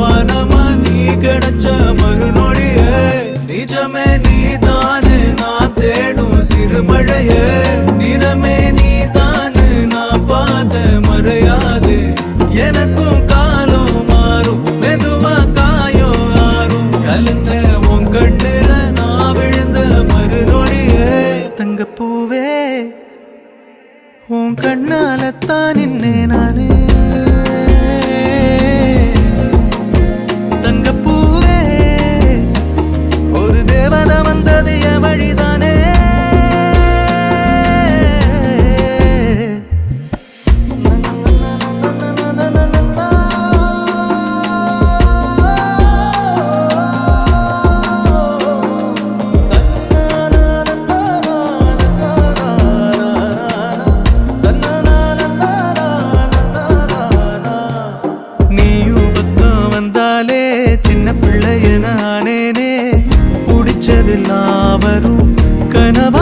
வானமா நீ கிடைச்ச மறுநொடியே நிஜமே நீதானு நான் தேடும் சிறுமழையே நிறமே நீதானு நான் பார்த்த மறையாது எனக்கும் காலம் மாறும் மெதுவா காயம் ஆறும் கலந்த உன் கண்ணுல நான் விழுந்த மறுநொடியே தங்கப்பூவே உன் கண்ணாலத்தான் நின்னே நானே தங்கப்பூவே ஒரு தேவதை வந்தது என் வழிதானே சின்ன பிள்ளைய நானேனே பிடிச்சதெல்லாம் வரும் கனவு